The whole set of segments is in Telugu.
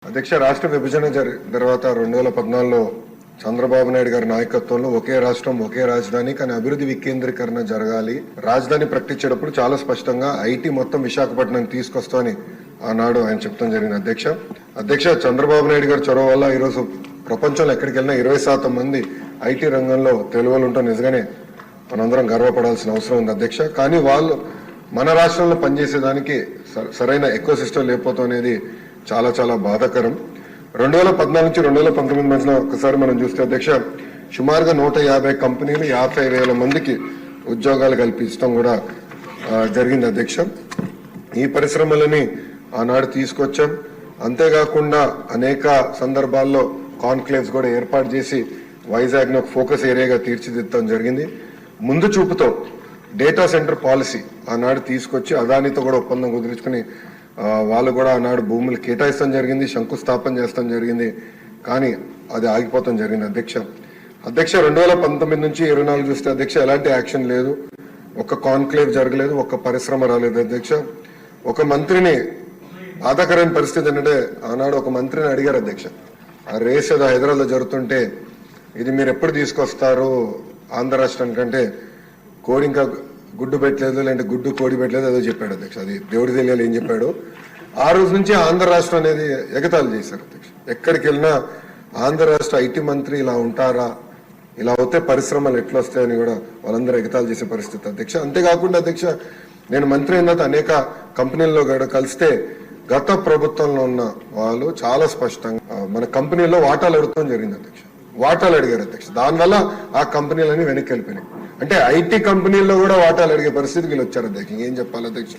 అధ్యక్ష, రాష్ట్ర విభజన తర్వాత 2014లో చంద్రబాబు నాయుడు గారి నాయకత్వంలో ఒకే రాష్ట్రం ఒకే రాజధాని కానీ అభివృద్ధి వికేంద్రీకరణ జరగాలి. రాజధాని ప్రకటించేటప్పుడు చాలా స్పష్టంగా ఐటీ మొత్తం విశాఖపట్నం తీసుకొస్తామని ఆనాడు ఆయన చెప్తాం జరిగింది. అధ్యక్ష చంద్రబాబు నాయుడు గారి చొరవ వల్ల ఈరోజు ప్రపంచంలో ఎక్కడికి వెళ్ళినా 20% మంది ఐటీ రంగంలో తెలుగులు ఉంటాం. నిజంగానే మనందరం గర్వపడాల్సిన అవసరం ఉంది అధ్యక్ష. కానీ వాళ్ళు మన రాష్ట్రంలో పనిచేసేదానికి సరైన ఎకో సిస్టమ్ లేకపోవడం అనేది చాలా చాలా బాధాకరం. 2014 నుంచి 2019 మధ్యలో ఒకసారి మనం చూస్తే అధ్యక్ష, సుమారుగా 150 కంపెనీలు 50,000 మందికి ఉద్యోగాలు కల్పించడం కూడా జరిగింది అధ్యక్ష. ఈ పరిశ్రమలని ఆనాడు తీసుకొచ్చాం. అంతేకాకుండా అనేక సందర్భాల్లో కాన్క్లేవ్స్ కూడా ఏర్పాటు చేసి వైజాగ్ ను ఒక ఫోకస్ ఏరియాగా తీర్చిదిద్దడం జరిగింది. ముందు చూపుతో డేటా సెంటర్ పాలసీ ఆనాడు తీసుకొచ్చి అదానితో కూడా ఒప్పందం కుదుర్చుకుని వాళ్ళు కూడా ఆనాడు భూములు కేటాయిస్తాం జరిగింది, శంకుస్థాపన చేస్తాం జరిగింది. కానీ అది ఆగిపోతాం జరిగింది అధ్యక్ష. 2019 నుంచి 24 చూస్తే అధ్యక్ష ఎలాంటి యాక్షన్ లేదు. ఒక్క కాన్క్లేవ్ జరగలేదు, ఒక్క పరిశ్రమ రాలేదు అధ్యక్ష. ఒక మంత్రిని బాధాకరమైన పరిస్థితి ఏంటంటే ఆనాడు ఒక మంత్రిని అడిగారు అధ్యక్ష, ఆ రేస్ ఏదో హైదరాబాద్ లో జరుగుతుంటే ఇది మీరు ఎప్పుడు తీసుకొస్తారు ఆంధ్ర రాష్ట్రానికంటే కోడి ఇంకా గుడ్డు పెట్టలేదు, లేదంటే గుడ్డు కోడి పెట్టలేదు ఏదో చెప్పాడు అధ్యక్ష. అది దేవుడి తెలియాలి ఏం చెప్పాడు. ఆ రోజు నుంచి ఆంధ్ర రాష్ట్రం అనేది ఎగతాళి చేశారు అధ్యక్ష. ఎక్కడికి వెళ్ళినా ఆంధ్ర రాష్ట్ర ఐటీ మంత్రి ఇలా ఉంటారా, ఇలా అవుతే పరిశ్రమలు ఎట్లా వస్తాయని కూడా వాళ్ళందరూ ఎగతాళి చేసే పరిస్థితి అధ్యక్ష. అంతేకాకుండా అధ్యక్ష, నేను మంత్రి అయిన తర్వాత అనేక కంపెనీల్లో కూడా కలిస్తే గత ప్రభుత్వంలో ఉన్న వాళ్ళు చాలా స్పష్టంగా మన కంపెనీల్లో వాటాలు అడుగుతాం జరిగింది అధ్యక్ష. వాటాలు అడిగారు అధ్యక్ష. దానివల్ల ఆ కంపెనీలన్నీ వెనక్కి వెళ్ళిపోయినాయి. అంటే ఐటీ కంపెనీల్లో కూడా వాటాలు అడిగే పరిస్థితికి వీళ్ళు వచ్చారు అధ్యక్ష. ఏం చెప్పాలి అధ్యక్ష.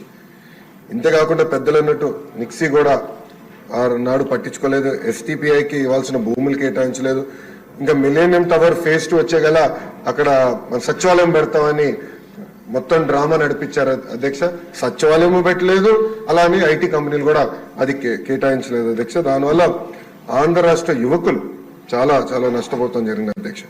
ఇంతేకాకుండా పెద్దలు అన్నట్టు నిక్సీ కూడా నాడు పట్టించుకోలేదు, ఎస్టీపీఐకి ఇవ్వాల్సిన భూములు కేటాయించలేదు. ఇంకా మిలేనియం టవర్ ఫేజ్ 2 వచ్చే గల అక్కడ సచివాలయం పెడతామని మొత్తం డ్రామా నడిపించారు అధ్యక్ష. సచివాలయం పెట్టలేదు, అలానే ఐటీ కంపెనీలు కూడా అది కేటాయించలేదు అధ్యక్ష. దానివల్ల ఆంధ్ర రాష్ట్ర యువకులు చాలా చాలా నష్టపోతాం జరిగింది అధ్యక్ష.